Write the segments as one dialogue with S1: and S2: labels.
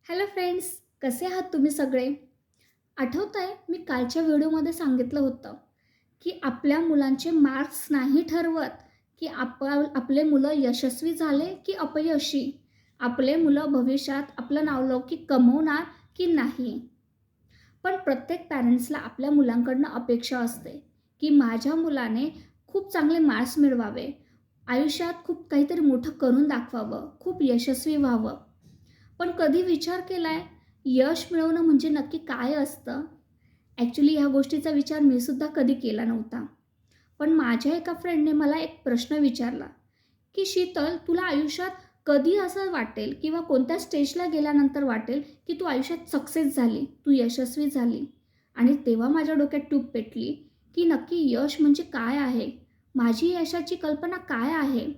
S1: Hello friends, कसे आहात तुम्ही सगळे? आठवतं आहे मी कालच्या व्हिडिओमध्ये सांगितलं होतं की आपल्या मुलांचे मार्क्स नाही ठरवत की आपले मुलं यशस्वी झाले की अपयशी. आपले मुलं भविष्यात आपलं नावलौकिक कमवणार की नाही. पण प्रत्येक पॅरेंट्सला आपल्या मुलांकडनं अपेक्षा असते की माझ्या मुलाने खूप चांगले मार्क्स मिळवावे, आयुष्यात खूप काहीतरी मोठं करून दाखवावं, खूप यशस्वी व्हावं. पण कधी विचार केलाय यश मिळवणं म्हणजे नक्की काय असतं? ॲक्च्युली ह्या गोष्टीचा विचार मी सुद्धा कधी केला नव्हता. पण माझ्या एका फ्रेंडने मला एक प्रश्न विचारला, की "शीतल, तुला आयुष्यात कधी असं वाटेल किंवा कोणत्या स्टेजला गेल्यानंतर वाटेल, की तू आयुष्यात सक्सेस झाली, तू यशस्वी झाली?" आणि तेव्हा माझ्या डोक्यात ट्यूब पेटली, की नक्की यश म्हणजे काय आहे? माझी यशाची कल्पना काय आहे?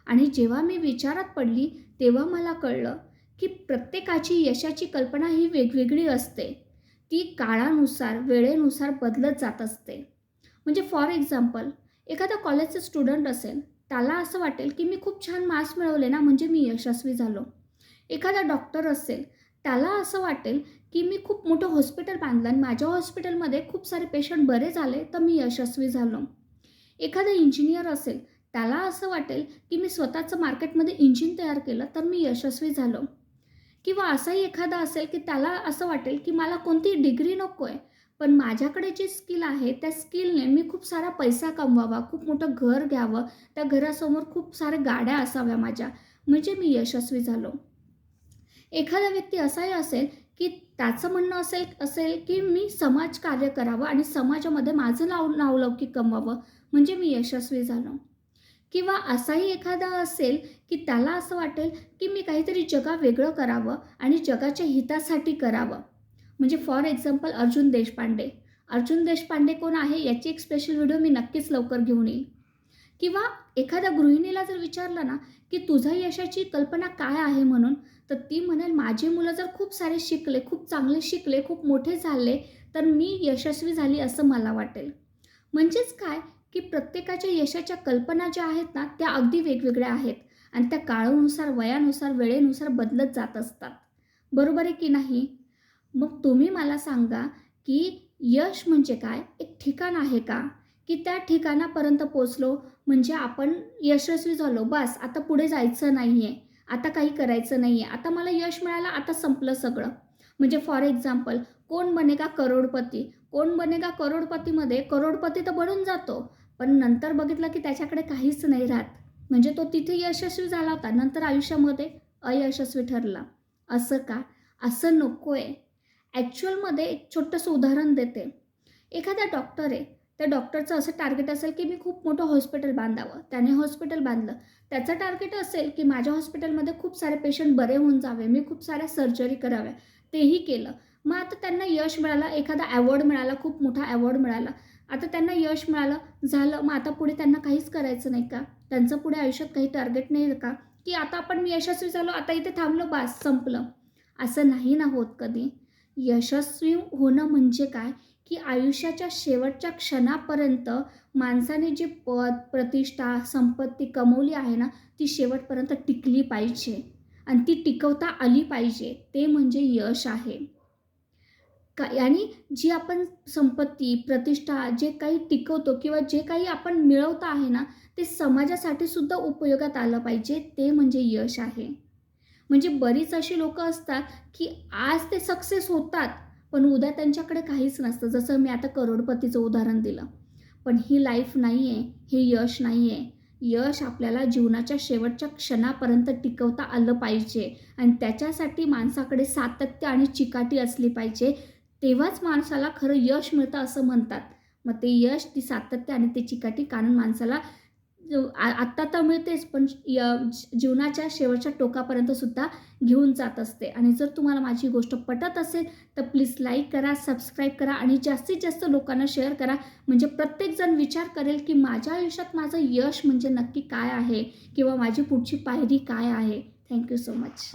S1: आणि जेव्हा मी विचारात पडली, तेव्हा मला कळलं, की प्रत्येकाची यशाची कल्पना ही वेगवेगळी असते. ती काळानुसार, वेळेनुसार बदलत जात असते. म्हणजे फॉर एक्झाम्पल, एखादा कॉलेजचा स्टुडंट असेल, त्याला असं वाटेल, की मी खूप छान मार्क्स मिळवले ना, म्हणजे मी यशस्वी झालो. एखादा डॉक्टर असेल, त्याला असं वाटेल, की मी खूप मोठं हॉस्पिटल बांधलं आणि माझ्या हॉस्पिटलमध्ये खूप सारे पेशंट बरे झाले, तर मी यशस्वी झालो. एखादा इंजिनियर असेल, त्याला असं वाटेल, की मी स्वतःचं मार्केटमध्ये इंजिन तयार केलं, तर मी यशस्वी झालो. किंवा असाही एखादा असेल, की त्याला असं वाटेल, की मला कोणतीही डिग्री नको आहे, पण माझ्याकडे जी स्किल आहे, त्या स्किलने मी खूप सारा पैसा कमवावा, खूप मोठं घर घ्यावं, त्या घरासमोर खूप साऱ्या गाड्या असाव्या माझ्या, म्हणजे मी यशस्वी झालो. एखादा व्यक्ती असाही असेल, की त्याचं म्हणणं असेल असेल, की मी समाजकार्य करावं आणि समाजामध्ये माझं नावलौकिक कमवावं, म्हणजे मी यशस्वी झालो. किंवा असाही एखादा असेल, की त्याला असं वाटेल, की मी काहीतरी जगावेगळं करावं आणि जगाच्या हितासाठी करावं. म्हणजे फॉर एक्झाम्पल अर्जुन देशपांडे. अर्जुन देशपांडे कोण आहे याची एक स्पेशल व्हिडिओ मी नक्कीच लवकर घेऊन येईल. किंवा एखाद्या गृहिणीला जर विचारलं ना, की तुझ्या यशाची कल्पना काय आहे म्हणून, तर ती म्हणेल माझी मुलं जर खूप सारे शिकले, खूप चांगले शिकले, खूप मोठे झाले, तर मी यशस्वी झाली असं मला वाटेल. म्हणजेच काय, की प्रत्येकाच्या यशाच्या कल्पना ज्या आहेत ना, त्या अगदी वेगवेगळ्या आहेत आणि त्या काळानुसार, वयानुसार, वेळेनुसार बदलत जात असतात. बरोबर आहे की नाही? मग तुम्ही मला सांगा, की यश म्हणजे काय? एक ठिकाण आहे का? की त्या ठिकाणापर्यंत पोहोचलो म्हणजे आपण यशस्वी झालो. बस आता पुढे जायचं नाहीये. आता काही करायचं नाहीये. आता मला यश मिळालं, आता संपलं सगळं. म्हणजे फॉर एक्झाम्पल, कौन बनेगा करोडपती? कौन बनेगा करोडपतीमध्ये करोडपती तर बनून जातो, पण नंतर बघितलं की त्याच्याकडे काहीच नाही राहत. म्हणजे तो तिथे यशस्वी झाला होता, नंतर आयुष्यामध्ये अयशस्वी ठरला. असं का? असं नकोय. ॲक्चुअलमध्ये एक छोटंसं उदाहरण देते. एखादा डॉक्टर आहे. त्या डॉक्टरचं असं टार्गेट असेल, की मी खूप मोठं हॉस्पिटल बांधावं. त्याने हॉस्पिटल बांधलं. त्याचं टार्गेट असेल, की माझ्या हॉस्पिटलमध्ये खूप सारे पेशंट बरे होऊन जावे. मी खूप साऱ्या सर्जरी कराव्या. तेही केलं. मग आता त्यांना यश मिळालं, एखादा अवॉर्ड मिळाला, खूप मोठा अवॉर्ड मिळाला. आता त्यांना यश मिळालं, झालं. मग आता पुढे त्यांना काहीच करायचं नाही का? त्यांचं पुढे आयुष्यात काही टार्गेट नाही का? की आता आपण मी यशस्वी झालो, आता इथे थांबलो, बास संपलं. असं नाही ना होत कधी. यशस्वी होणं म्हणजे काय, की आयुष्याच्या शेवटच्या क्षणापर्यंत माणसाने जी पद, प्रतिष्ठा, संपत्ती कमवली आहे ना, ती शेवटपर्यंत टिकली पाहिजे आणि ती टिकवता आली पाहिजे. ते म्हणजे यश आहे. आणि जी आपण संपत्ती, प्रतिष्ठा जे काही टिकवतो किंवा जे काही आपण मिळवतो आहे ना, ते समाजासाठी सुद्धा उपयोगात आलं पाहिजे. ते म्हणजे यश आहे. म्हणजे बरीच अशी लोकं असतात, की आज ते सक्सेस होतात, पण उद्या त्यांच्याकडे काहीच नसतं. जसं मी आता करोडपतीचं उदाहरण दिलं. पण ही लाईफ नाही आहे, हे यश नाही आहे. यश आपल्याला जीवनाच्या शेवटच्या क्षणापर्यंत टिकवता आलं पाहिजे आणि त्याच्यासाठी माणसाकडे सातत्य आणि चिकाटी असली पाहिजे. तेव्हाच माणसाला खरं यश मिळतं असं म्हणतात. मग ते यश, ती सातत्य आणि ती चिकाटी कारण माणसाला आत्ता तर मिळतेच, पण जीवनाच्या शेवटच्या टोकापर्यंत सुद्धा घेऊन जात असते. आणि जर तुम्हाला माझी गोष्ट पटत असेल, तर प्लीज लाईक करा, सबस्क्राईब करा आणि जास्तीत जास्त लोकांना शेअर करा. म्हणजे प्रत्येकजण विचार करेल, की माझ्या आयुष्यात माझं यश म्हणजे नक्की काय आहे किंवा माझी पुढची पायरी काय आहे. Thank you so much.